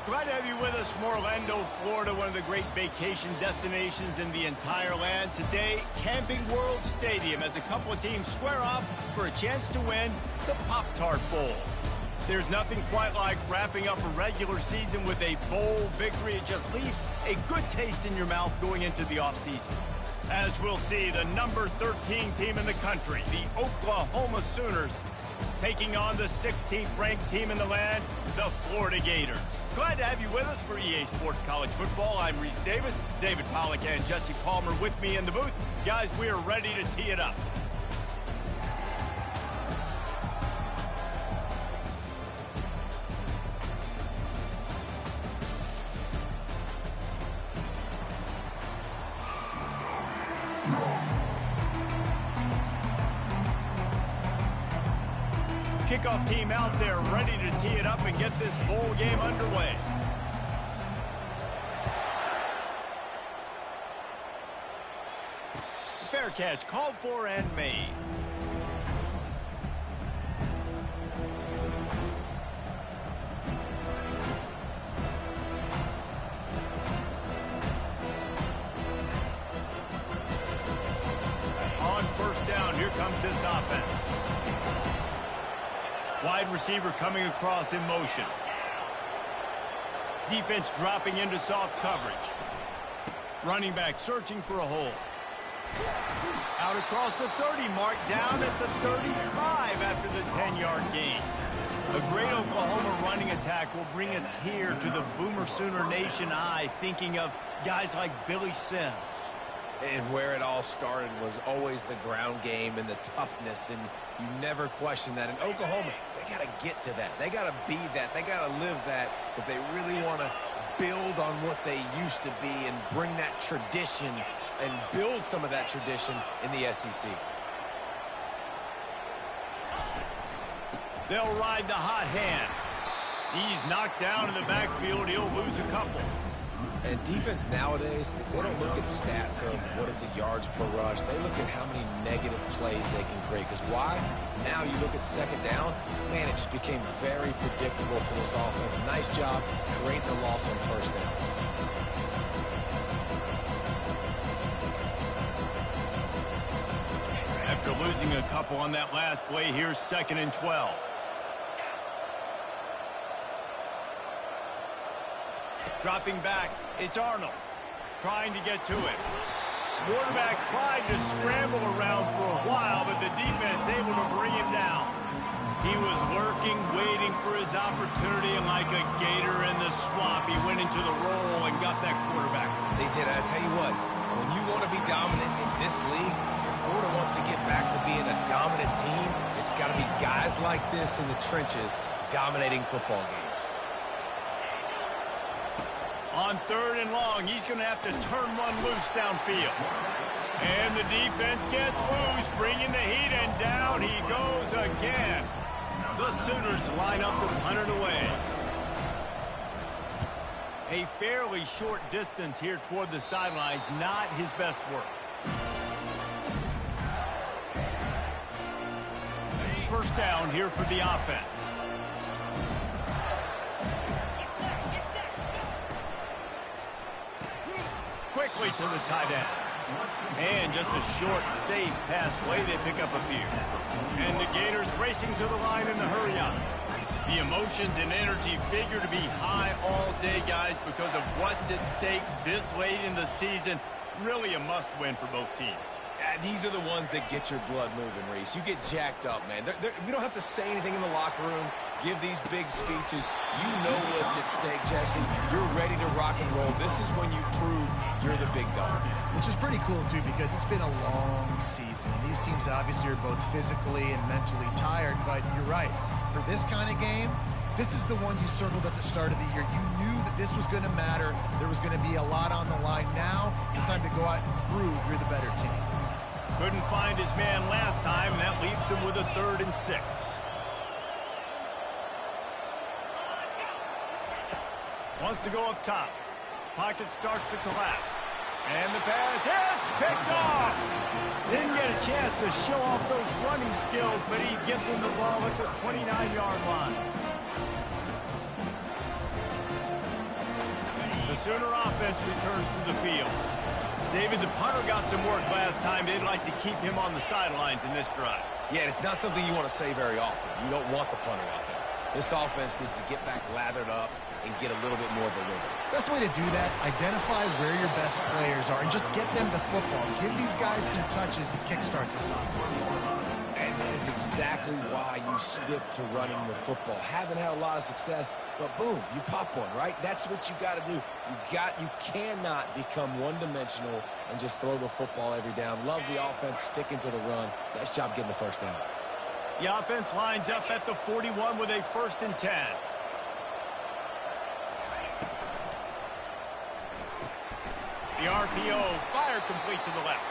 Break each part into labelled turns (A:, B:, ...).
A: Glad to have you with us from Orlando, Florida, one of the great vacation destinations in the entire land. Today, Camping World Stadium as a couple of teams square off for a chance to win the Pop-Tart Bowl. There's nothing quite like wrapping up a regular season with a bowl victory. It just leaves a good taste in your mouth going into the offseason. As we'll see, the number 13 team in the country, the Oklahoma Sooners, taking on the 16th ranked team in the land, the Florida Gators. Glad to have you with us for EA Sports College Football. I'm Reese Davis, David Pollack and Jesse Palmer with me in the booth. Guys, we are ready to tee it up. Kickoff team out there ready to tee it up and get this bowl game underway. Fair catch called for and made. On first down, here comes this offense. Wide receiver coming across in motion. Defense dropping into soft coverage. Running back searching for a hole. Out across the 30 mark, down at the 35 after the 10-yard gain. A great Oklahoma running attack will bring a tear to the Boomer Sooner Nation eye, thinking of guys like Billy Sims.
B: And where it all started was always the ground game and the toughness, and you never question that. In Oklahoma, they got to get to that. They got to be that. They got to live that if they really want to build on what they used to be and bring that tradition and build some of that tradition in the SEC.
A: They'll ride the hot hand. He's knocked down in the backfield. He'll lose a couple.
B: And defense nowadays, they don't look at stats of what is the yards per rush. They look at how many negative plays they can create. Because why? Now you look at second down, man, it just became very predictable for this offense. Nice job creating the loss on first down.
A: After losing a couple on that last play, here's 2nd and 12. Dropping back, it's Arnold, trying to get to it. Quarterback tried to scramble around for a while, but the defense able to bring him down. He was lurking, waiting for his opportunity, and like a gator in the swamp, he went into the roll and got that quarterback.
B: They did. I tell you what, when you want to be dominant in this league, if Florida wants to get back to being a dominant team, it's got to be guys like this in the trenches dominating football games.
A: On 3rd and long, he's going to have to turn one loose downfield. And the defense gets loose, bringing the heat, and down he goes again. The Sooners line up to punt it away. A fairly short distance here toward the sidelines, not his best work. First down here for the offense. Quickly to the tight end. And just a short, safe pass play. They pick up a few. And the Gators racing to the line in the hurry-up. The emotions and energy figure to be high all day, guys, because of what's at stake this late in the season. Really a must-win for both teams.
B: These are the ones that get your blood moving, Reese. You get jacked up, man. We don't have to say anything in the locker room, give these big speeches. You know what's at stake, Jesse. You're ready to rock and roll. This is when you prove you're the big dog.
C: Which is pretty cool, too, because it's been a long season. And these teams obviously are both physically and mentally tired, but you're right. For this kind of game, this is the one you circled at the start of the year. You knew that this was going to matter. There was going to be a lot on the line. Now it's time to go out and prove you're the better team.
A: Couldn't find his man last time, and that leaves him with a 3rd and 6. Wants to go up top. Pocket starts to collapse. And the pass hits, picked off. Didn't get a chance to show off those running skills, but he gets him the ball at the 29-yard line. Sooner offense returns to the field. David, the punter got some work last time. They'd like to keep him on the sidelines in this drive.
B: Yeah, it's not something you want to say very often. You don't want the punter out there. This offense needs to get back lathered up and get a little bit more of a rhythm.
C: Best way to do that, identify where your best players are and just get them the football. Give these guys some touches to kickstart this offense.
B: And that is exactly why you stick to running the football. Haven't had a lot of success, but boom, you pop one, right? That's what you got to do. You cannot become one-dimensional and just throw the football every down. Love the offense sticking to the run. Nice job getting the first down.
A: The offense lines up at the 41 with a 1st and 10. The RPO, fire complete to the left.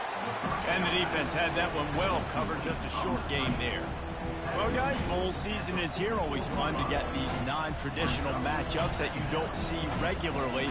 A: And the defense had that one well covered, just a short gain there. Well, guys, bowl season is here. Always fun to get these non-traditional matchups that you don't see regularly.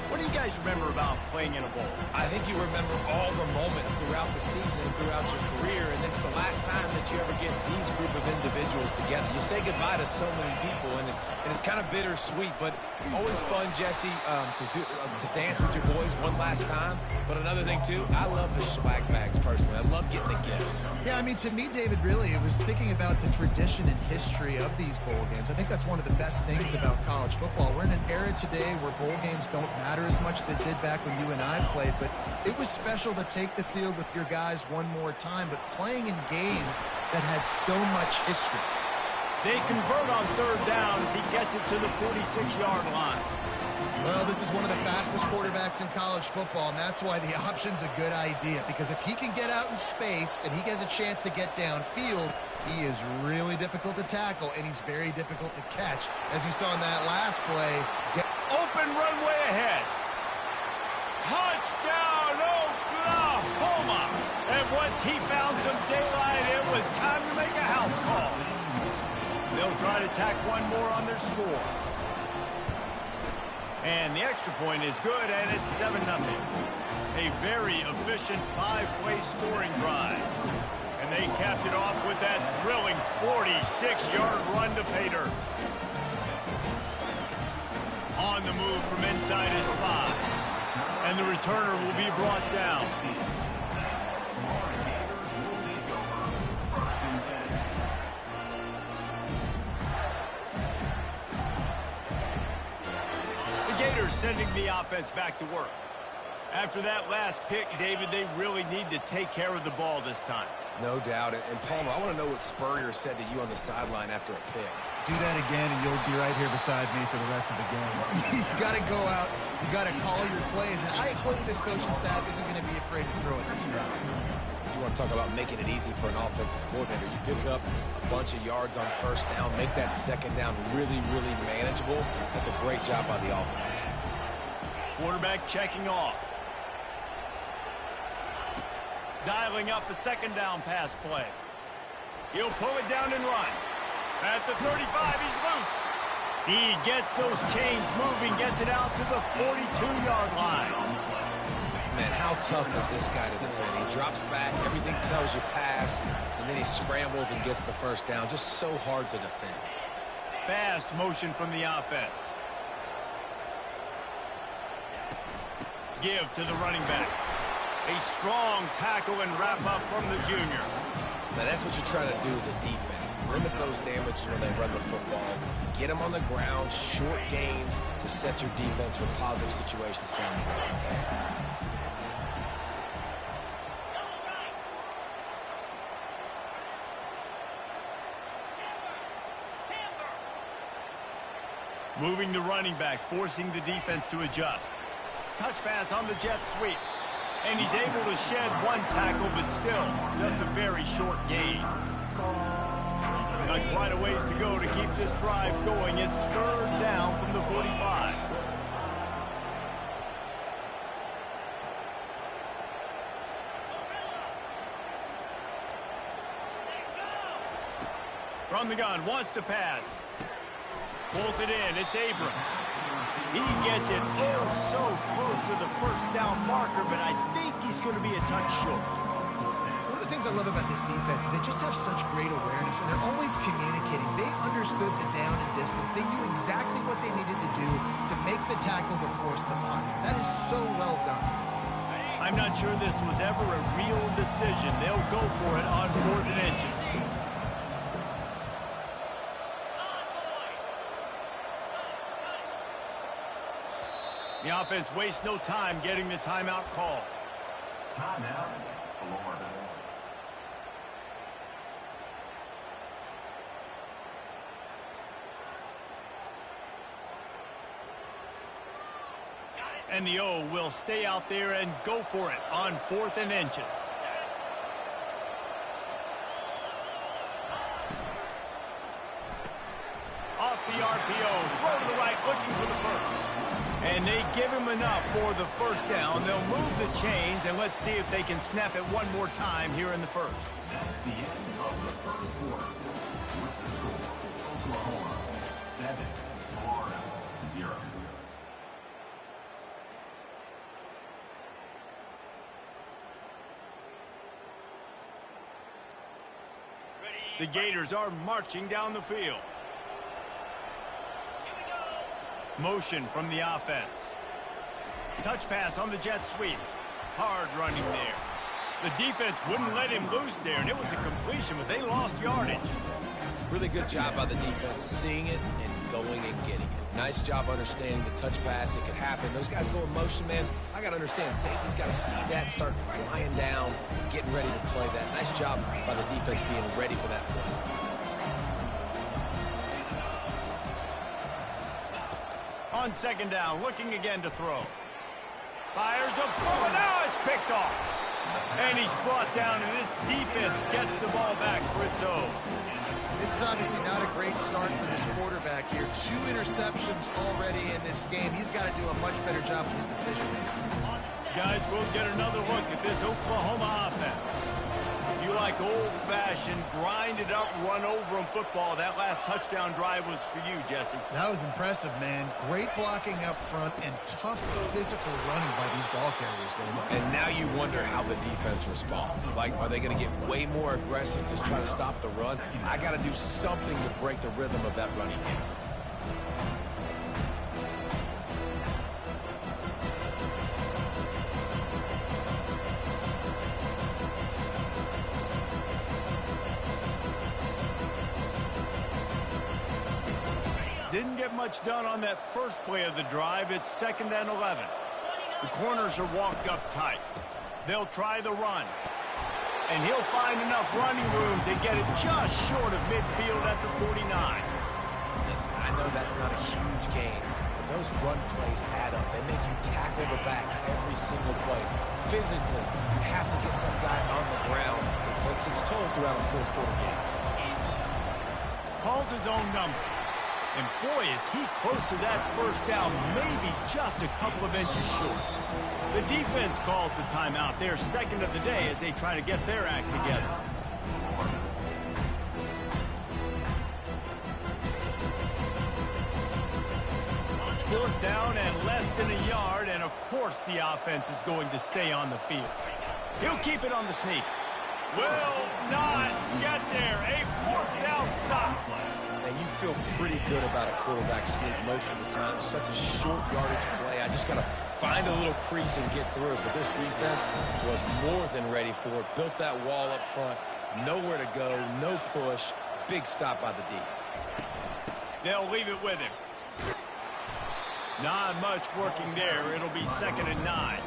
A: What do you guys remember about playing in a bowl?
B: I think you remember all the moments throughout the season and throughout your career, and it's the last time that you ever get these group of individuals together. You say goodbye to so many people, and it's kind of bittersweet, but always fun, Jesse, to dance with your boys one last time. But another thing, too, I love the swag bags, personally. I love getting the gifts.
C: Yeah, I mean, to me, David, really, it was thinking about the tradition and history of these bowl games. I think that's one of the best things about college football. We're in an era today where bowl games don't matter as much as they did back when you and I played, but it was special to take the field with your guys one more time, but playing in games that had so much history.
A: They convert on 3rd down as he gets it to the 46-yard line.
C: Well, this is one of the fastest quarterbacks in college football, and that's why the option's a good idea, because if he can get out in space and he has a chance to get downfield, he is really difficult to tackle, and he's very difficult to catch. As you saw in that last play,
A: open runway ahead. Touchdown, Oklahoma! And once he found some daylight, it was time to make a house call. They'll try to tack one more on their score. And the extra point is good, and it's 7-0. A very efficient 5-play scoring drive. And they capped it off with that thrilling 46-yard run to pay dirt. On the move from inside his 5. And the returner will be brought down. The Gators sending the offense back to work. After that last pick, David, they really need to take care of the ball this time.
B: No doubt. And Palmer, I want to know what Spurrier said to you on the sideline after a pick.
C: Do that again, and you'll be right here beside me for the rest of the game. You got to go out. You got to call your plays, and I hope this coaching staff isn't going to be afraid to throw it this route.
B: You want to talk about making it easy for an offensive coordinator. You pick up a bunch of yards on 1st down, make that 2nd down really, really manageable. That's a great job by the offense.
A: Quarterback checking off. Dialing up a 2nd down pass play. He'll pull it down and run. At the 35, he's loose. He gets those chains moving, gets it out to the 42-yard line.
B: Man, how tough is this guy to defend? He drops back, everything tells you pass, and then he scrambles and gets the 1st down. Just so hard to defend.
A: Fast motion from the offense. Give to the running back. A strong tackle and wrap up from the junior.
B: Now, that's what you're trying to do as a defense. Limit those damages when they run the football. Get them on the ground, short gains to set your defense for positive situations down the road.
A: Moving the running back, forcing the defense to adjust. Touch pass on the jet sweep. And he's able to shed one tackle, but still, just a very short gain. Got quite a ways to go to keep this drive going. It's 3rd down from the 45. From the gun, wants to pass. Pulls it in, it's Abrams. He gets it so close to the 1st down marker, but I think he's going to be a touch short.
C: One of the things I love about this defense is they just have such great awareness, and they're always communicating. They understood the down and distance. They knew exactly what they needed to do to make the tackle to force the punt. That is so well done.
A: I'm not sure this was ever a real decision. They'll go for it on 4th and inches. The offense wastes no time getting the timeout call.
D: Timeout, Florida.
A: And the O will stay out there and go for it on 4th and inches. Off the RPO, throw to the right, looking for the first. And they give him enough for the first down. They'll move the chains, and let's see if they can snap it one more time here in the first.
D: That's the end of the first quarter. With the score, Oklahoma 7, Florida 0.
A: The Gators are marching down the field. Motion from the offense. Touch pass on the jet sweep. Hard running there. The defense wouldn't let him loose there, and it was a completion, but they lost yardage.
B: Really good job by the defense, seeing it and going and getting it. Nice job understanding the touch pass. It could happen. Those guys go in motion, man. I got to understand, safety's got to see that, start flying down, getting ready to play that. Nice job by the defense being ready for that play.
A: On 2nd down, looking again to throw. Fires a throw, and now it's picked off. And he's brought down, and this defense gets the ball back for its own.
C: This is obviously not a great start for this quarterback here. 2 interceptions already in this game. He's got to do a much better job with his decision-making.
A: Guys, we'll get another look at this Oklahoma offense. If you like old-fashioned, grinded-up, run-over-'em football, that last touchdown drive was for you, Jesse.
C: That was impressive, man. Great blocking up front and tough physical running by these ball carriers, David.
B: And now you wonder how the defense responds. Like, are they going to get way more aggressive, just try to stop the run? I got to do something to break the rhythm of that running game.
A: Didn't get much done on that first play of the drive. It's 2nd and 11. The corners are walked up tight. They'll try the run. And he'll find enough running room to get it just short of midfield at the 49.
B: Listen, I know that's not a huge gain, but those run plays add up. They make you tackle the back every single play. Physically, you have to get some guy on the ground. It takes its toll throughout a 4th quarter game.
A: Calls his own number. And boy, is he close to that first down, maybe just a couple of inches short. The defense calls the timeout. They're 2nd of the day as they try to get their act together. Fourth down and less than a yard, and of course the offense is going to stay on the field. He'll keep it on the sneak. Will not get there. A 4th down stop.
B: And you feel pretty good about a quarterback sneak most of the time. Such a short yardage play. I just got to find a little crease and get through. But this defense was more than ready for it. Built that wall up front. Nowhere to go. No push. Big stop by the D.
A: They'll leave it with him. Not much working there. It'll be 2nd and 9.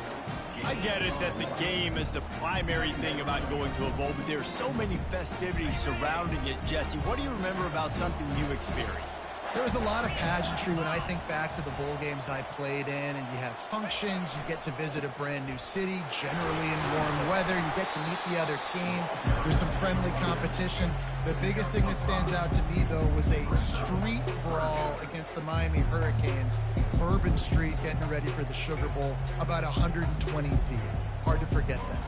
A: I get it that the game is the primary thing about going to a bowl, but there's so many festivities surrounding it, Jesse. What do you remember about something you experienced?
C: There was a lot of pageantry when I think back to the bowl games I played in, and you have functions, you get to visit a brand new city, generally in warm weather, you get to meet the other team, there's some friendly competition. The biggest thing that stands out to me, though, was a street brawl against the Miami Hurricanes, Bourbon Street getting ready for the Sugar Bowl, about 120 deep. Hard to forget that.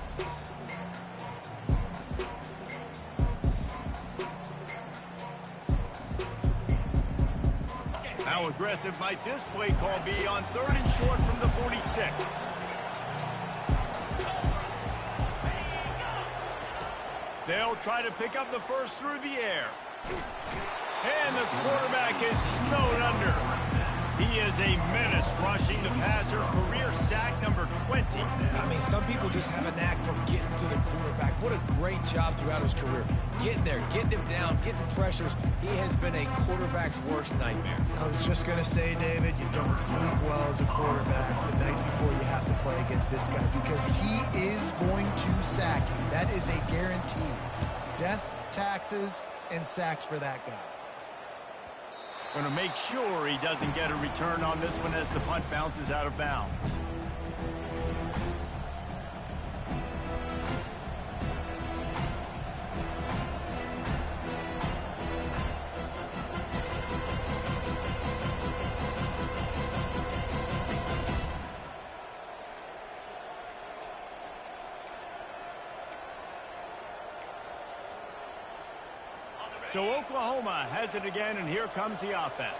A: How aggressive might this play call be on 3rd and short from the 46? They'll try to pick up the first through the air. And the quarterback is snowed under. He is a menace rushing the passer. Career sack number 20.
B: I mean, some people just have a knack for getting to the quarterback. What a great job throughout his career. Getting there, getting him down, getting pressures. He has been a quarterback's worst nightmare.
C: I was just going to say, David, you don't sleep well as a quarterback the night before you have to play against this guy because he is going to sack you. That is a guarantee. Death, taxes, and sacks for that guy.
A: Going to make sure he doesn't get a return on this one as the punt bounces out of bounds. So Oklahoma has it again, and here comes the offense.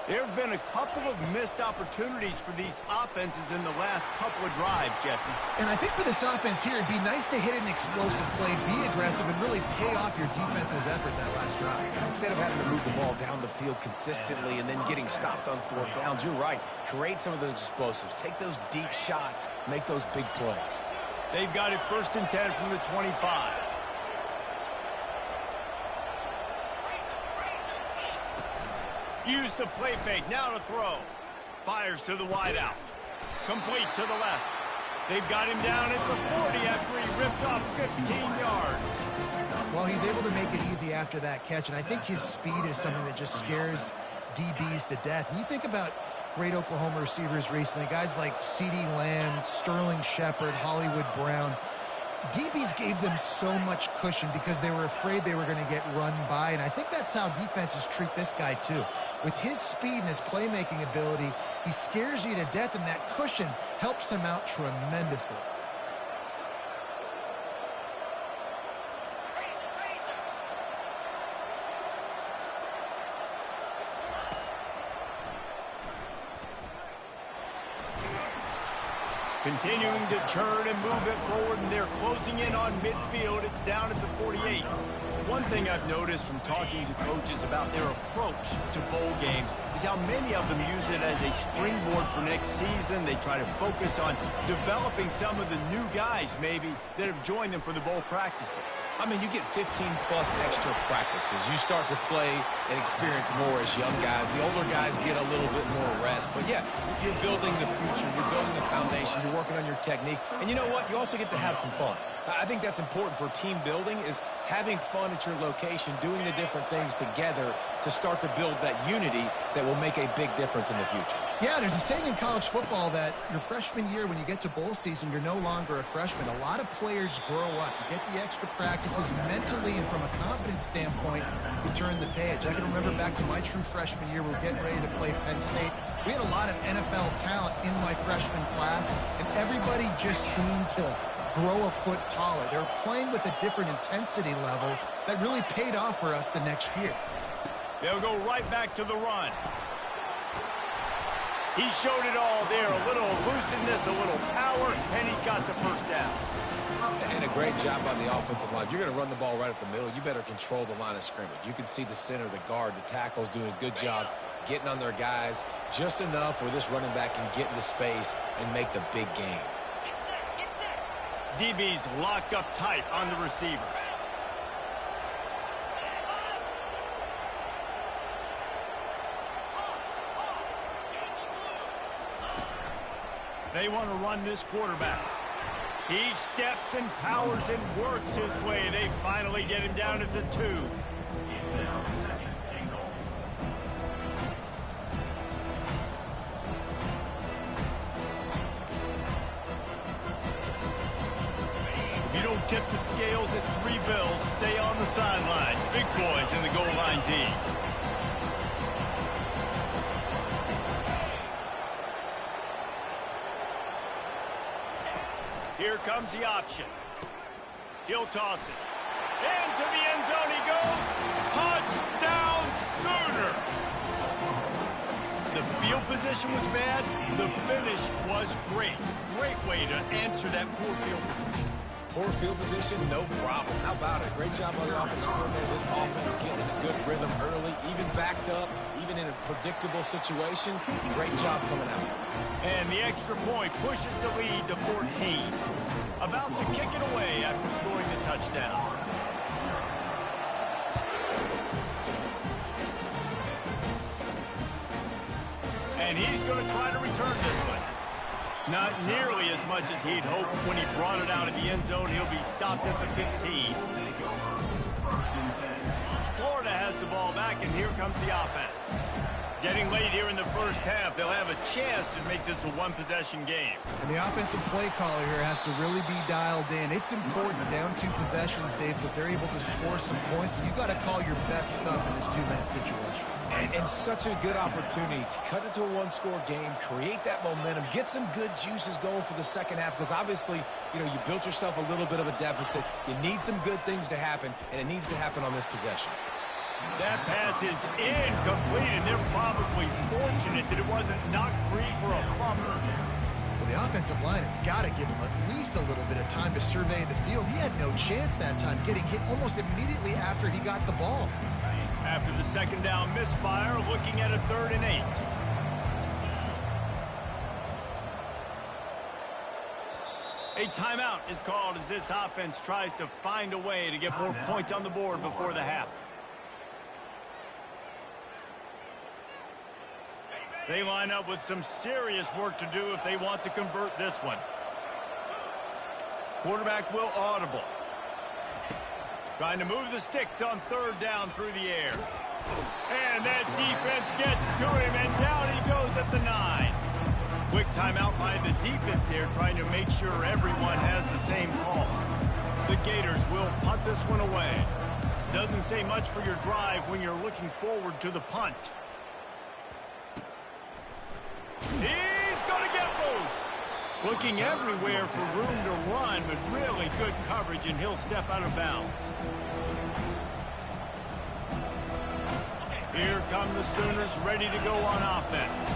A: There have been a couple of missed opportunities for these offenses in the last couple of drives, Jesse.
C: And I think for this offense here, it'd be nice to hit an explosive play, be aggressive, and really pay off your defense's effort that last drive.
B: Instead of having to move the ball down the field consistently and then getting stopped on fourth downs, you're right. Create some of those explosives. Take those deep shots. Make those big plays.
A: They've got it 1st and 10 from the 25. Use the play fake, now to throw. Fires to the wideout. Complete to the left. They've got him down at the 40 after he ripped off 15 yards.
C: Well, he's able to make it easy after that catch, and I think his speed is something that just scares DBs to death. And you think about great Oklahoma receivers recently, guys like CeeDee Lamb, Sterling Shepard, Hollywood Brown. DBs gave them so much cushion because they were afraid they were going to get run by, and I think that's how defenses treat this guy too. With his speed and his playmaking ability, he scares you to death, and that cushion helps him out tremendously.
A: Continuing to turn and move it forward, and they're closing in on midfield. It's down at the 48. One thing I've noticed from talking to coaches about their approach to bowl games is how many of them use it as a springboard for next season. They try to focus on developing some of the new guys, maybe, that have joined them for the bowl practices.
B: I mean, you get 15-plus extra practices. You start to play and experience more as young guys. The older guys get a little bit more rest. But, yeah, you're building the future. You're building the foundation. You're working on your technique. And you know what? You also get to have some fun. I think that's important for team building is having fun at your location, doing the different things together to start to build that unity that will make a big difference in the future.
C: Yeah, there's a saying in college football that your freshman year, when you get to bowl season, you're no longer a freshman. A lot of players grow up. You get the extra practices mentally, and from a confidence standpoint, you turn the page. I can remember back to my true freshman year, we were getting ready to play Penn State. We had a lot of NFL talent in my freshman class, and everybody just seemed to grow a foot taller. They were playing with a different intensity level that really paid off for us the next year.
A: They'll go right back to the run. He showed it all there. A little elusiveness, a little power, and he's got the first down.
B: And a great job on the offensive line. If you're going to run the ball right up the middle, you better control the line of scrimmage. You can see the center, the guard, the tackles doing a good job getting on their guys just enough where this running back can get into space and make the big game.
A: DB's locked up tight on the receivers. They want to run this quarterback. He steps and powers and works his way. They finally get him down at the 2. If you don't tip the scales at 3 bills, stay on the sideline. Big boys in the goal line D. Here comes the option. He'll toss it. Into the end zone he goes. Touchdown Sooners! The field position was bad. The finish was great. Great way to answer that poor field position.
B: Poor field position, no problem. How about it? Great job by the offensive coordinator. This offense getting in a good rhythm early, even backed up, even in a predictable situation. Great job coming out.
A: And the extra point pushes the lead to 14. About to kick it away after scoring the touchdown. And he's going to try to return this one. Not nearly as much as he'd hoped when he brought it out of the end zone. He'll be stopped at the 15. Florida has the ball back, and here comes the offense. Getting late here in the first half, they'll have a chance to make this a one-possession game.
C: And the offensive play caller here has to really be dialed in. It's important down 2 possessions, Dave, that they're able to score some points. So you got to call your best stuff in this 2-minute situation.
B: And such a good opportunity to cut into a one-score game, create that momentum, get some good juices going for the second half, because obviously, you know, you built yourself a little bit of a deficit. You need some good things to happen, and it needs to happen on this possession.
A: That pass is incomplete, and they're probably fortunate that it wasn't knocked free for a fumble.
C: Well, the offensive line has got to give him at least a little bit of time to survey the field. He had no chance that time, getting hit almost immediately after he got the ball.
A: After the second down misfire, looking at a 3rd and 8. A timeout is called as this offense tries to find a way to get more points on the board before the half. They line up with some serious work to do if they want to convert this one. Quarterback will audible. Trying to move the sticks on 3rd down through the air. And that defense gets to him, and down he goes at the 9. Quick timeout by the defense there, trying to make sure everyone has the same call. The Gators will punt this one away. Doesn't say much for your drive when you're looking forward to the punt. He's going to get loose. Looking everywhere for room to run, but really good coverage, and he'll step out of bounds. Here come the Sooners ready to go on offense.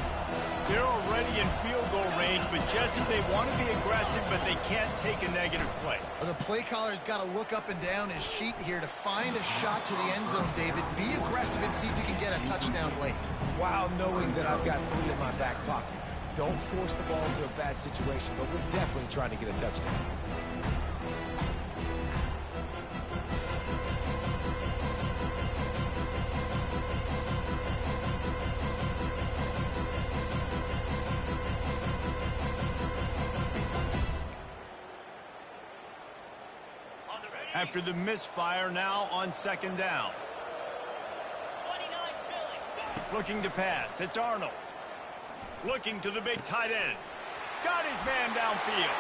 A: They're already in field goal range, but Jesse, they want to be aggressive, but they can't take a negative play.
C: Well, the play caller's got to look up and down his sheet here to find a shot to the end zone, David. Be aggressive and see if you can get a touchdown late.
B: While knowing that I've got 3 in my back pocket. Don't force the ball into a bad situation, but we're definitely trying to get a touchdown.
A: After the misfire, now on 2nd down. Looking to pass. It's Arnold. Looking to the big tight end. Got his man downfield.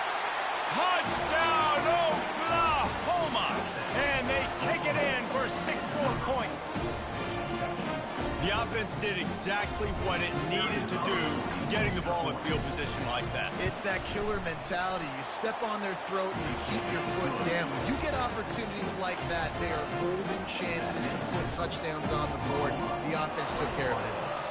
A: Touchdown, Oklahoma! And they take it in for 6 more points. The offense did exactly what it needed to do, getting the ball in field position like that.
C: It's that killer mentality. You step on their throat and you keep your foot down. When you get opportunities like that, they are golden chances to put touchdowns on the board. The offense took care of business.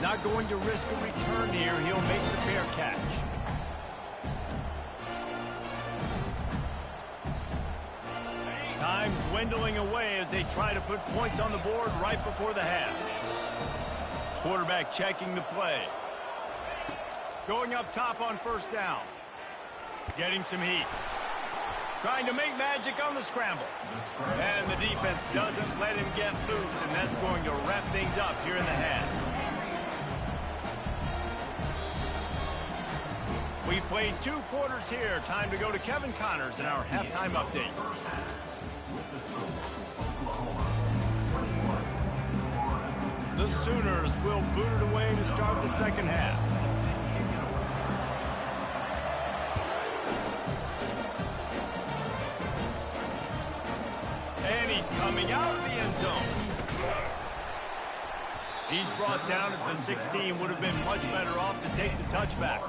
A: Not going to risk a return here. He'll make the fair catch. Time dwindling away as they try to put points on the board right before the half. Quarterback checking the play. Going up top on 1st down. Getting some heat. Trying to make magic on the scramble. And the defense doesn't let him get loose, and that's going to wrap things up here in the half. We've played 2 quarters here. Time to go to Kevin Connors in our halftime update. The Sooners will boot it away to start the second half. And he's coming out of the end zone. He's brought down at the 16. Would have been much better off to take the touchback.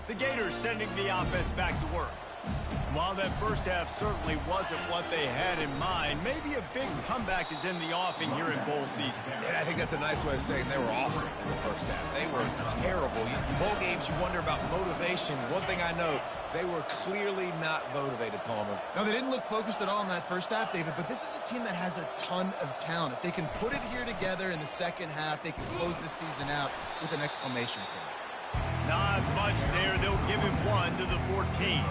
A: The Gators sending the offense back to work. While that first half certainly wasn't what they had in mind, maybe a big comeback is in the offing here in bowl season.
B: And I think that's a nice way of saying they were awful in the first half. They were terrible. Bowl games, you wonder about motivation. One thing I know, they were clearly not motivated, Palmer.
C: No, they didn't look focused at all in that first half, David, but this is a team that has a ton of talent. If they can put it here together in the second half, they can close the season out with an exclamation point.
A: Not much there. They'll give him 1 to the 14.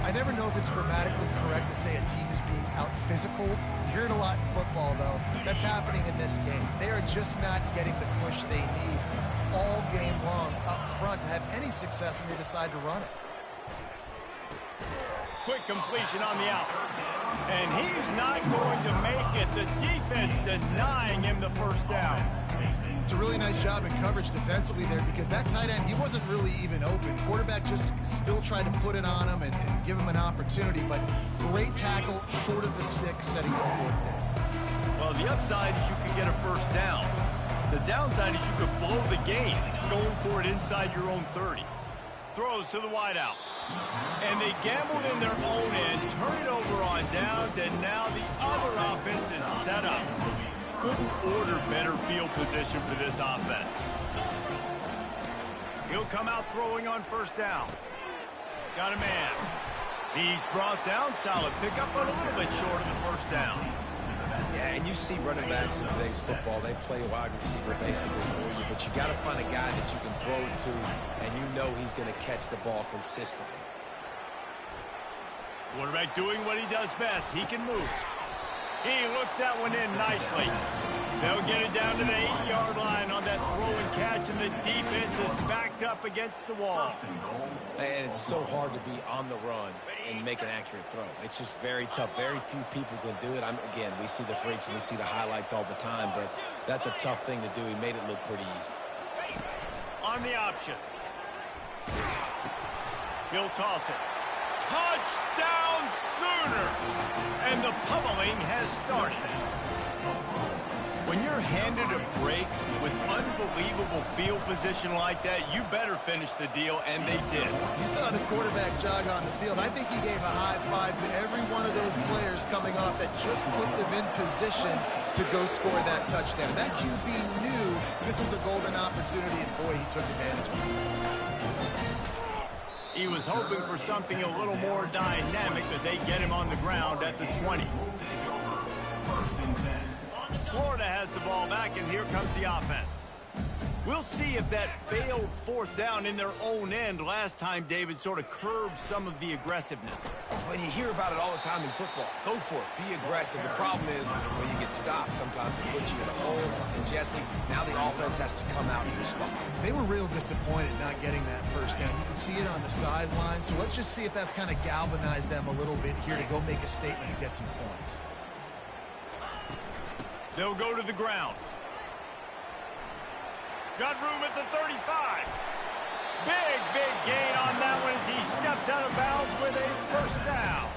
C: I never know if it's grammatically correct to say a team is being out-physicaled. You hear it a lot in football, though. That's happening in this game. They are just not getting the push they need all game long up front to have any success when they decide to run it.
A: Quick completion on the out. And he's not going to make it. The defense denying him the first down.
C: It's a really nice job in coverage defensively there because that tight end, he wasn't really even open. Quarterback just still tried to put it on him and give him an opportunity, but great tackle, short of the stick, setting up fourth down.
A: Well, the upside is you can get a first down. The downside is you could blow the game going for it inside your own 30. Throws to the wideout. And they gambled in their own end, turn it over on downs, and now the other offense is set up. Couldn't order better field position for this offense. He'll come out throwing on first down. Got a man. He's brought down. Solid pickup, but a little bit short of the first down.
B: Yeah, and you see running backs in today's football, they play wide receiver basically for you, but you got to find a guy that you can throw it to, and you know he's going to catch the ball consistently.
A: Quarterback doing what he does best. He can move. He looks that one in nicely. They'll get it down to the 8-yard line on that throw and catch, and the defense is backed up against the wall.
B: And it's so hard to be on the run and make an accurate throw. It's just very tough. Very few people can do it. Again, we see the freaks and we see the highlights all the time, but that's a tough thing to do. He made it look pretty easy.
A: On the option. He'll toss it. Touchdown Sooner! And the pummeling has started. When you're handed a break with unbelievable field position like that, you better finish the deal, and they did.
C: You saw the quarterback jog on the field. I think he gave a high five to every one of those players coming off that just put them in position to go score that touchdown. That QB knew this was a golden opportunity, and boy, he took advantage of it.
A: He was hoping for something a little more dynamic, that they get him on the ground at the 20. Florida has the ball back, and here comes the offense. We'll see if that failed fourth down in their own end last time, David, sort of curbed some of the aggressiveness.
B: Well, you hear about it all the time in football. Go for it. Be aggressive. The problem is when you get stopped, sometimes it puts you in a hole. And, Jesse, now the offense has to come out and respond.
C: They were real disappointed not getting that first down. You can see it on the sideline. So let's just see if that's kind of galvanized them a little bit here to go make a statement and get some points.
A: They'll go to the ground. Got room at the 35. Big gain on that one as he steps out of bounds with a first down.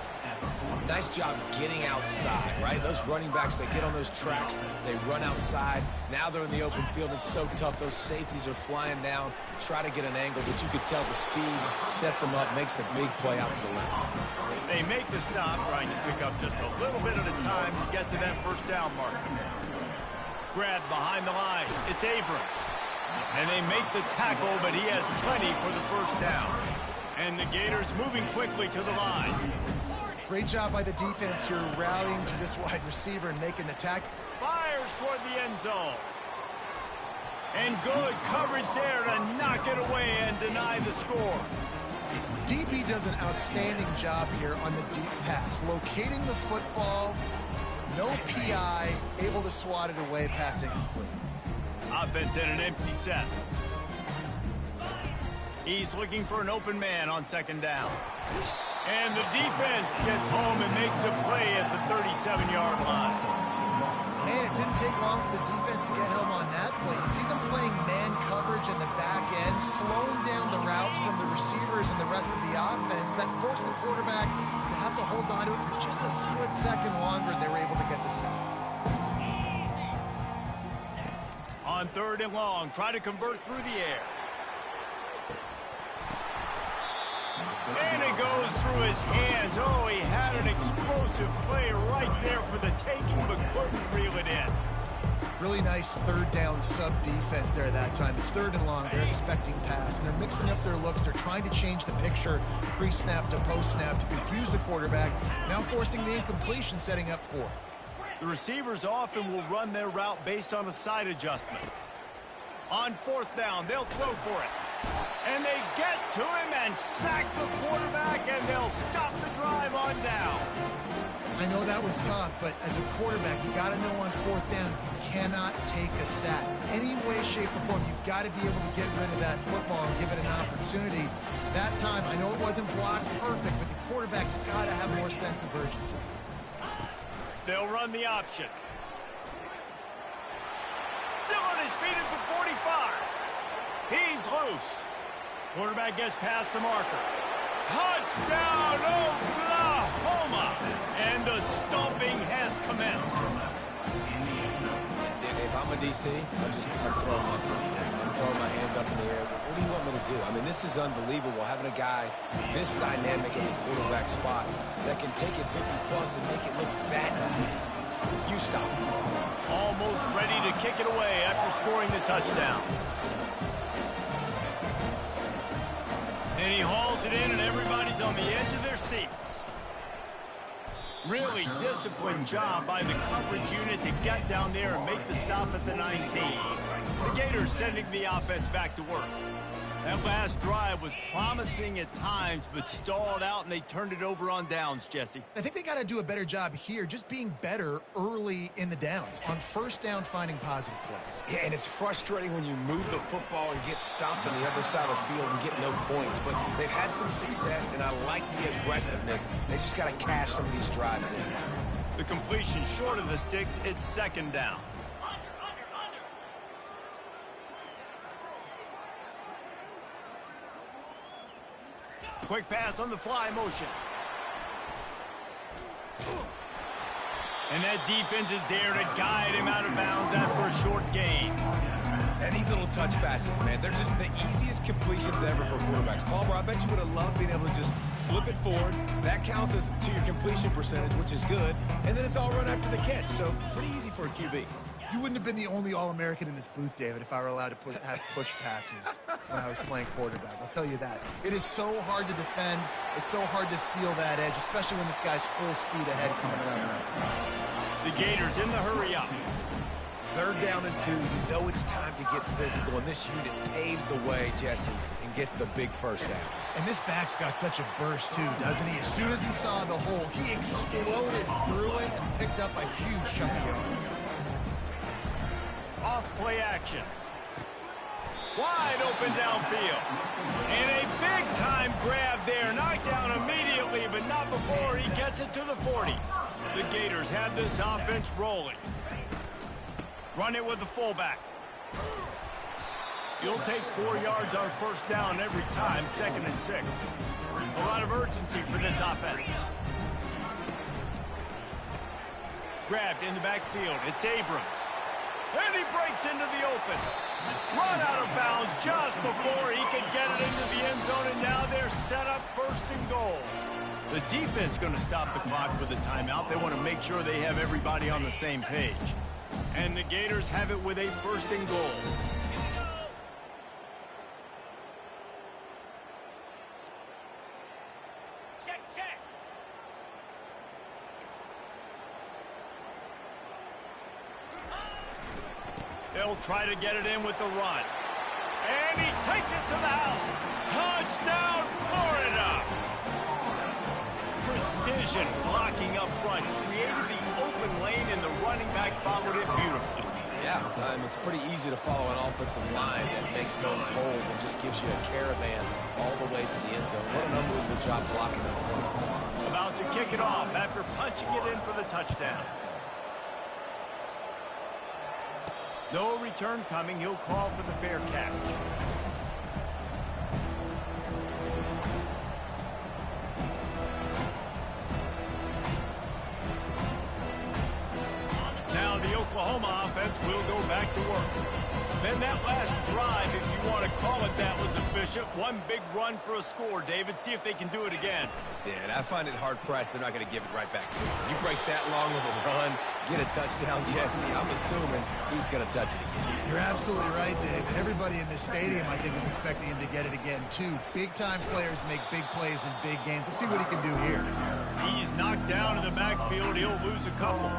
B: Nice job getting outside, right? Those running backs, they get on those tracks, they run outside. Now they're in the open field. It's so tough. Those safeties are flying down, try to get an angle, but you could tell the speed sets them up, makes the big play out to the left.
A: They make the stop, trying to pick up just a little bit at a time to get to that first down mark. Grab behind the line. It's Abrams. And they make the tackle, but he has plenty for the first down. And the Gators moving quickly to the line.
C: Great job by the defense here rallying to this wide receiver and making the tackle.
A: Fires toward the end zone. And good coverage there to knock it away and deny the score.
C: DB does an outstanding job here on the deep pass. Locating the football, no PI, able to swat it away, passing complete.
A: Offense in an empty set. He's looking for an open man on second down. And the defense gets home and makes a play at the 37-yard line.
C: Man, it didn't take long for the defense to get home on that play. You see them playing man coverage in the back end, slowing down the routes from the receivers and the rest of the offense. That forced the quarterback to have to hold on to it for just a split second longer, and they were able to get the sack.
A: On third and long, try to convert through the air. And it goes through his hands. Oh, he had an explosive play right there for the taking, but couldn't reel it in.
C: Really nice third down sub defense there that time. It's third and long. They're expecting pass, and they're mixing up their looks. They're trying to change the picture pre-snap to post-snap to confuse the quarterback, now forcing the incompletion, setting up fourth.
A: The receivers often will run their route based on a side adjustment. On fourth down, they'll throw for it. And they get to him and sack the quarterback, and they'll stop the drive on down.
C: I know that was tough, but as a quarterback, you got to know on fourth down, you cannot take a sack. Any way, shape, or form, you've got to be able to get rid of that football and give it an opportunity. That time, I know it wasn't blocked perfect, but the quarterback's got to have more sense of urgency.
A: They'll run the option. Still on his feet at the 45. He's loose. Quarterback gets past the marker. Touchdown, Oklahoma! And the stomping has commenced.
B: If I'm a DC, I'm throwing my hands up in the air. What do you want me to do? I mean, this is unbelievable, having a guy this dynamic in the quarterback spot that can take it 50-plus and make it look that easy. You stop.
A: Almost ready to kick it away after scoring the touchdown. And he hauls it in, and everybody's on the edge of their seats. Really disciplined job by the coverage unit to get down there and make the stop at the 19. The Gators sending the offense back to work. That last drive was promising at times, but stalled out, and they turned it over on downs, Jesse.
C: I think they got to do a better job here, just being better early in the downs. On first down, finding positive plays.
B: Yeah, and it's frustrating when you move the football and get stopped on the other side of the field and get no points. But they've had some success, and I like the aggressiveness. They just got to cash some of these drives in.
A: The completion short of the sticks, it's second down. Quick pass on the fly motion. And that defense is there to guide him out of bounds after a short gain.
B: And these little touch passes, man, they're just the easiest completions ever for quarterbacks. Palmer, I bet you would have loved being able to just flip it forward. That counts as to your completion percentage, which is good. And then it's all run after the catch, so pretty easy for a QB.
C: You wouldn't have been the only All-American in this booth, David, if I were allowed to have push passes when I was playing quarterback. I'll tell you that. It is so hard to defend. It's so hard to seal that edge, especially when this guy's full speed ahead coming around the outside.
A: The Gators in the hurry up.
B: Third down and 2. You know it's time to get physical, and this unit paves the way, Jesse, and gets the big first down.
C: And this back's got such a burst, too, doesn't he? As soon as he saw the hole, he exploded through it and picked up a huge chunk of yards.
A: Off play action. Wide open downfield. And a big-time grab there. Knocked down immediately, but not before he gets it to the 40. The Gators have this offense rolling. Run it with the fullback. You'll take 4 yards on first down every time, 2nd and 6. A lot of urgency for this offense. Grabbed in the backfield. It's Abrams. And he breaks into the open. Run out of bounds just before he could get it into the end zone, and now they're set up 1st and goal. The defense going to stop the clock with a timeout. They want to make sure they have everybody on the same page. And the Gators have it with a 1st and goal. Check. They'll try to get it in with the run. And he takes it to the house. Touchdown, Florida! Precision blocking up front. Created the open lane, and the running back followed it beautifully.
B: Yeah, it's pretty easy to follow an offensive line that makes those holes and just gives you a caravan all the way to the end zone. What an unbelievable job blocking up front.
A: About to kick it off after punching it in for the touchdown. No return coming. He'll call for the fair catch. Now the Oklahoma offense will go back to work. Then that last drive, if you want to Call it that was efficient. One big run for a score, David. See if they can do it again.
B: Yeah, and I find it hard-pressed they're not going to give it right back to you. You break that long of a run, get a touchdown, Jesse, I'm assuming he's going to touch it again.
C: You're absolutely right, Dave. Everybody in this stadium, I think, is expecting him to get it again, too. Big-time players make big plays in big games. Let's see what he can do here.
A: He's knocked down in the backfield. He'll lose a couple.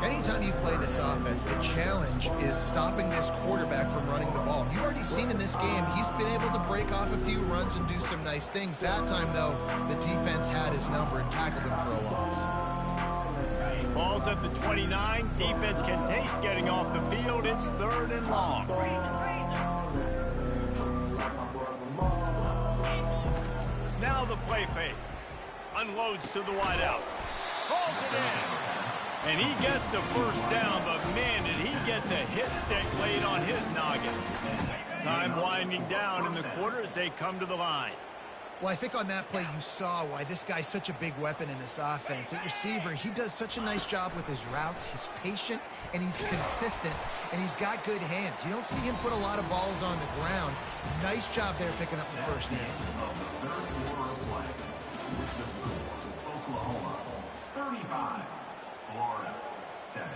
C: Anytime you play this offense, the challenge is stopping this quarterback from running the ball. You've already seen in this game, he's been able to break off a few runs and do some nice things. That time, though, the defense had his number and tackled him for a loss.
A: Ball's at the 29. Defense can taste getting off the field. It's 3rd and long. Now the play fake. Unloads to the wideout. Hauls it in. And he gets the first down, but man, did he get the hit stick laid on his noggin. Time winding down in the quarter as they come to the line.
C: Well, I think on that play you saw why this guy's such a big weapon in this offense. At receiver, he does such a nice job with his routes. He's patient, and he's consistent, and he's got good hands. You don't see him put a lot of balls on the ground. Nice job there picking up the first down.
D: Oklahoma 35, Florida 7.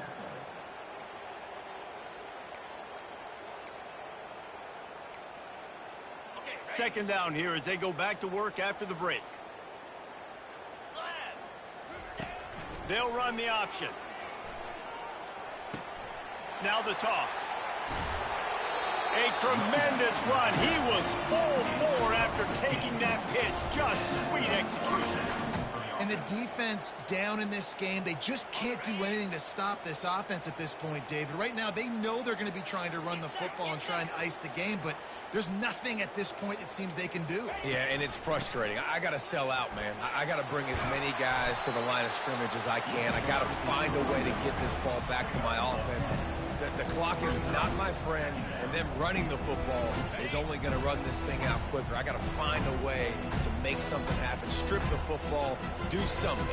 A: Second down here as they go back to work after the break. They'll run the option. Now the toss. A tremendous run. He was full bore after taking that pitch. Just sweet execution.
C: And the defense down in this game, they just can't do anything to stop this offense at this point, David. Right now, they know they're going to be trying to run the football and try and ice the game, but there's nothing at this point it seems they can do.
B: Yeah, and it's frustrating. I got to sell out, man. I got to bring as many guys to the line of scrimmage as I can. I got to find a way to get this ball back to my offense. The clock is not my friend, and them running the football is only going to run this thing out quicker. I got to find a way to make something happen, strip the football, do something.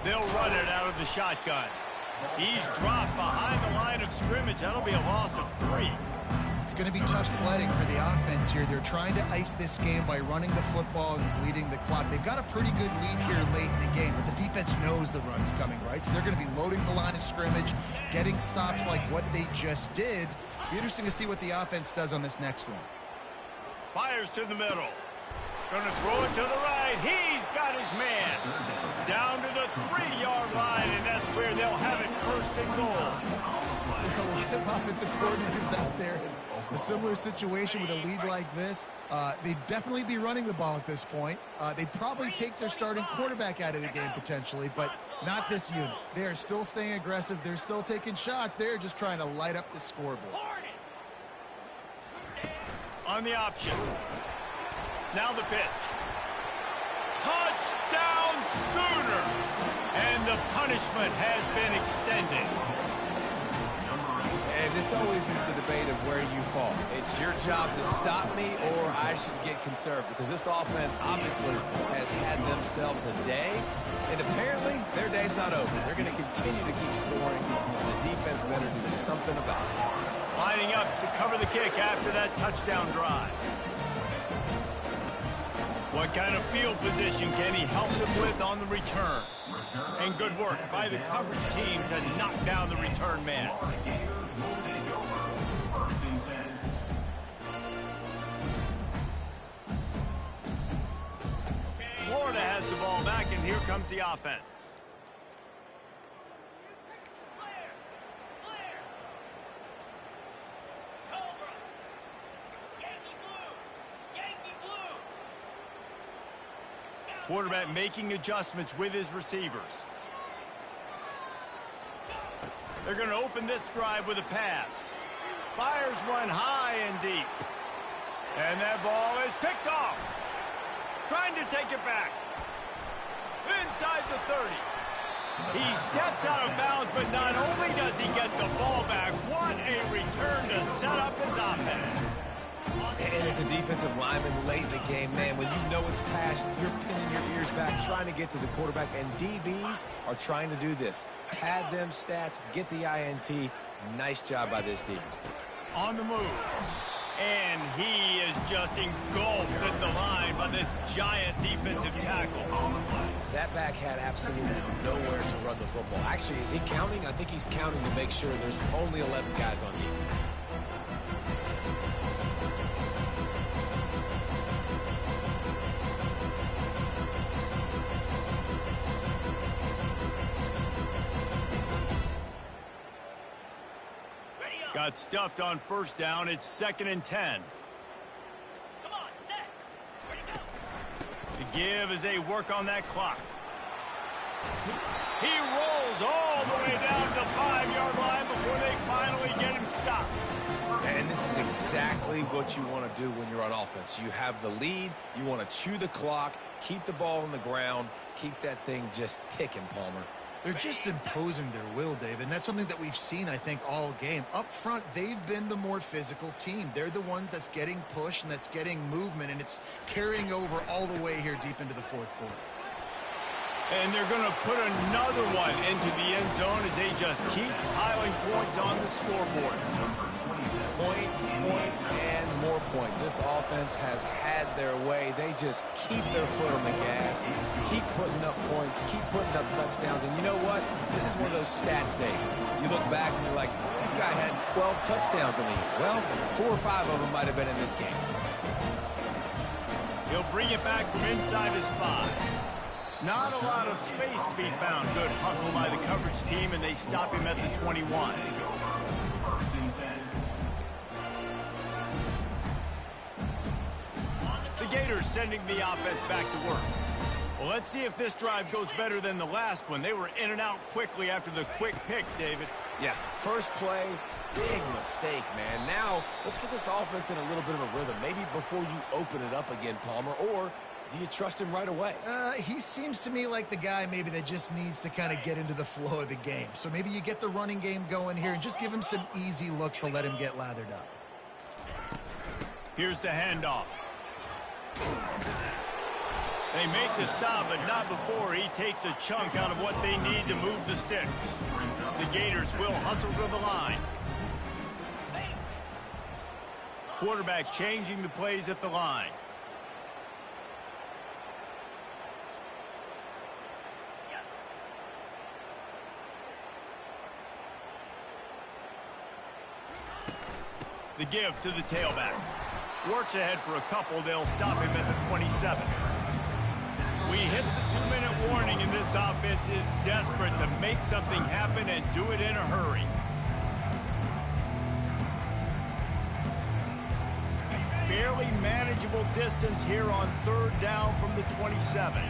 A: They'll run it out of the shotgun. He's dropped behind the line of scrimmage. That'll be a loss of 3.
C: It's going to be tough sledding for the offense here. They're trying to ice this game by running the football and bleeding the clock. They've got a pretty good lead here late in the game, but the defense knows the run's coming, right? So they're going to be loading the line of scrimmage, getting stops like what they just did. Be interesting to see what the offense does on this next one.
A: Fires to the middle. Going to throw it to the right. He's got his man. Down to the 3-yard line, and that's where they'll have it 1st and goal.
C: With a lot of offensive coordinators out there in a similar situation with a lead like this, they'd definitely be running the ball at this point. They'd probably take their starting quarterback out of the game potentially, but not this unit. They are still staying aggressive. They're still taking shots. They're just trying to light up the scoreboard.
A: On the option. Now the pitch. Touchdown Sooners! And the punishment has been extended.
B: And this always is the debate of where you fall. It's your job to stop me, or I should get conservative, because this offense obviously has had themselves a day, and apparently their day's not over. They're going to continue to keep scoring, and the defense better do something about it.
A: Lining up to cover the kick after that touchdown drive. What kind of field position can he help them with on the return? And good work by the coverage team to knock down the return man. Florida has the ball back, and here comes the offense. Quarterback making adjustments with his receivers. They're going to open this drive with a pass. Fires one high and deep. And that ball is picked off. Trying to take it back. Inside the 30. He steps out of bounds, but not only does he get the ball back, what a return to set up his offense.
B: And as a defensive lineman late in the game, man, when you know it's passion, you're pinning your ears back, trying to get to the quarterback, and DBs are trying to do this. Pad them stats, get the INT. Nice job by this D.
A: On the move. And he is just engulfed at the line by this giant defensive tackle.
B: That back had absolutely nowhere to run the football. Actually, is he counting? I think he's counting to make sure there's only 11 guys on defense.
A: Got stuffed on first down. It's 2nd and 10.
E: Come on, set. Ready to go.
A: The give as they work on that clock. He rolls all the way down to the 5-yard line before they finally get him stopped.
B: And this is exactly what you want to do when you're on offense. You have the lead. You want to chew the clock, keep the ball on the ground, keep that thing just ticking, Palmer.
C: They're just imposing their will, Dave, and that's something that we've seen, I think, all game. Up front, they've been the more physical team. They're the ones that's getting pushed and that's getting movement, and it's carrying over all the way here deep into the fourth quarter.
A: And they're going to put another one into the end zone as they just keep piling points on the scoreboard.
B: Points, points, and more points. This offense has had their way. They just keep their foot on the gas, keep putting up points, keep putting up touchdowns. And you know what? This is one of those stats days. You look back and you're like, that guy had 12 touchdowns in the year. Well, 4 or 5 of them might have been in this game.
A: He'll bring it back from inside his 5. Not a lot of space to be found. Good hustle by the coverage team, and they stop him at the 21. The Gators sending the offense back to work. Well, let's see if this drive goes better than the last one. They were in and out quickly after the quick pick, David.
B: Yeah, first play, big mistake, man. Now, let's get this offense in a little bit of a rhythm. Maybe before you open it up again, Palmer, or do you trust him right away?
C: He seems to me like the guy maybe that just needs to kind of get into the flow of the game. So maybe you get the running game going here and just give him some easy looks to let him get lathered up.
A: Here's the handoff. They make the stop, but not before he takes a chunk out of what they need to move the sticks. The Gators will hustle to the line. Quarterback changing the plays at the line. The give to the tailback. Works ahead for a couple. They'll stop him at the 27. We hit the 2-minute warning, and this offense is desperate to make something happen and do it in a hurry. Fairly manageable distance here on 3rd down from the 27.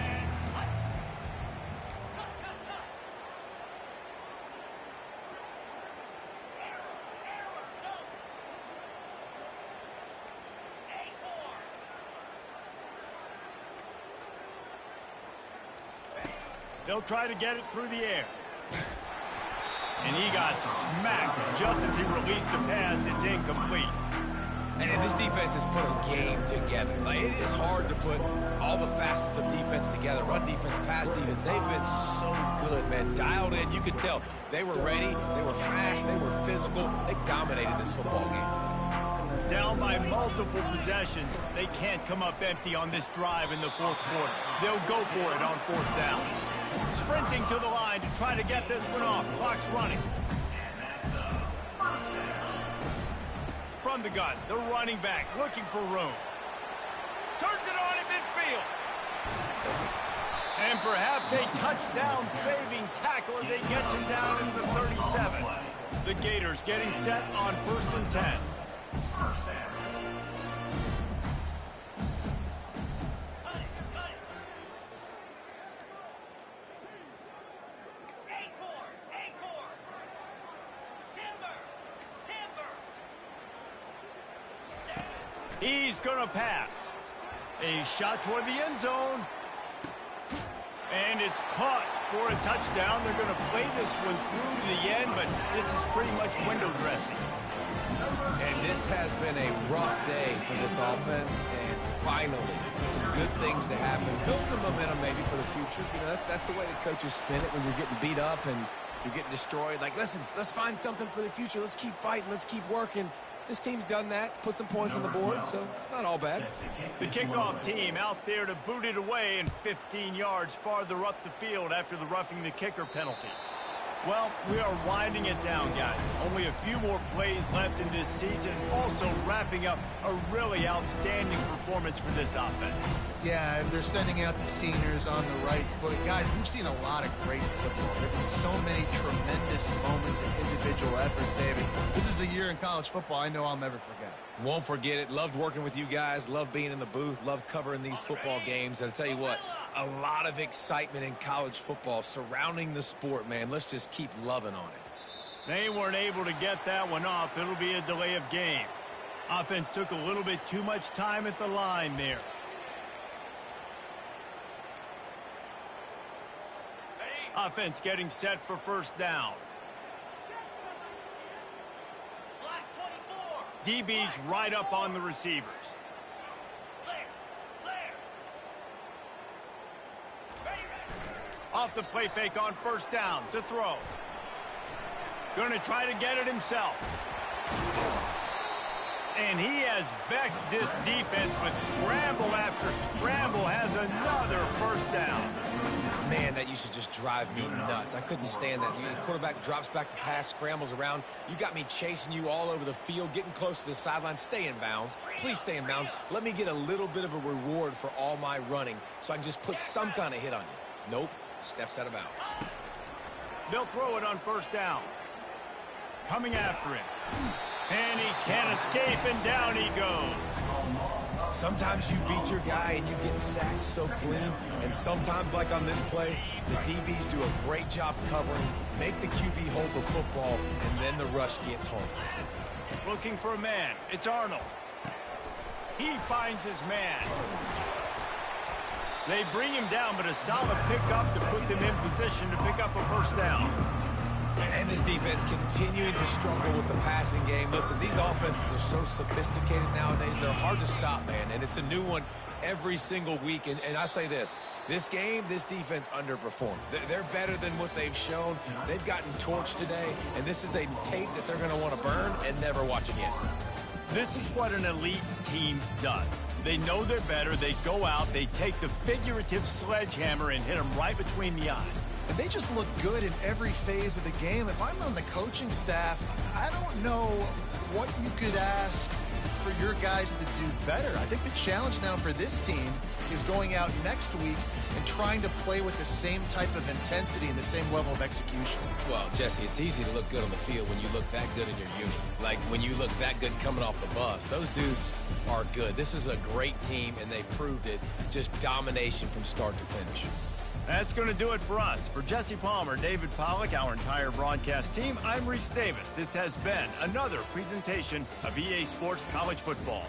A: They'll try to get it through the air. And he got smacked just as he released the pass. It's incomplete.
B: And this defense has put a game together. Like, it is hard to put all the facets of defense together. Run defense, pass defense. They've been so good, man. Dialed in. You could tell they were ready. They were fast. They were physical. They dominated this football game.
A: Down by multiple possessions. They can't come up empty on this drive in the 4th quarter. They'll go for it on 4th down. Sprinting to the line to try to get this one off. Clock's running. From the gun, the running back looking for room. Turns it on in midfield. And perhaps a touchdown-saving tackle as he gets him down into the 37. The Gators getting set on 1st and 10. He's going to pass. A shot toward the end zone. And it's caught for a touchdown. They're going to play this one through to the end, but this is pretty much window dressing.
B: And this has been a rough day for this offense, and finally, some good things to happen. Build some momentum maybe for the future. You know, that's the way the coaches spin it when you're getting beat up and you're getting destroyed. Like, listen, let's find something for the future. Let's keep fighting. Let's keep working. This team's done that, put some points on the board, so it's not all bad.
A: The kickoff team out there to boot it away and 15 yards farther up the field after the roughing the kicker penalty. Well, we are winding it down, guys. Only a few more plays left in this season. Also wrapping up a really outstanding performance for this offense.
C: Yeah, and they're sending out the seniors on the right foot. Guys, we've seen a lot of great football. There have been so many tremendous moments and individual efforts, David. This is a year in college football I know I'll never forget.
B: Won't forget it. Loved working with you guys. Loved being in the booth. Loved covering these football games. And I'll tell you what, a lot of excitement in college football surrounding the sport, man. Let's just keep loving on it.
A: They weren't able to get that one off. It'll be a delay of game. Offense took a little bit too much time at the line there. Offense getting set for first down. DB's right up on the receivers. Off the play fake on first down to throw. Gonna try to get it himself. And he has vexed this defense with scramble after scramble, has another first down.
B: Man, that used to just drive me nuts. I couldn't stand that. The quarterback drops back to pass, scrambles around. You got me chasing you all over the field, getting close to the sideline. Stay in bounds. Please stay in bounds. Let me get a little bit of a reward for all my running so I can just put some kind of hit on you. Nope. Steps out of bounds.
A: They'll throw it on first down. Coming after him. And he can't escape, and down he goes.
B: Sometimes you beat your guy and you get sacked so clean, and sometimes, like on this play, the DBs do a great job covering, make the QB hold the football, and then the rush gets home.
A: Looking for a man. It's Arnold. He finds his man. They bring him down, but a solid pickup to put them in position to pick up a first down.
B: And this defense continuing to struggle with the passing game. Listen, these offenses are so sophisticated nowadays. They're hard to stop, man. And it's a new one every single week. And I say this game, this defense underperformed. They're better than what they've shown. They've gotten torched today. And this is a tape that they're going to want to burn and never watch again.
A: This is what an elite team does. They know they're better. They go out. They take the figurative sledgehammer and hit them right between the eyes.
C: And they just look good in every phase of the game. If I'm on the coaching staff, I don't know what you could ask for your guys to do better. I think the challenge now for this team is going out next week and trying to play with the same type of intensity and the same level of execution.
B: Well, Jesse, it's easy to look good on the field when you look that good in your uni. Like when you look that good coming off the bus. Those dudes are good. This is a great team, and they proved it. Just domination from start to finish.
A: That's going to do it for us. For Jesse Palmer, David Pollack, our entire broadcast team, I'm Reese Davis. This has been another presentation of EA Sports College Football.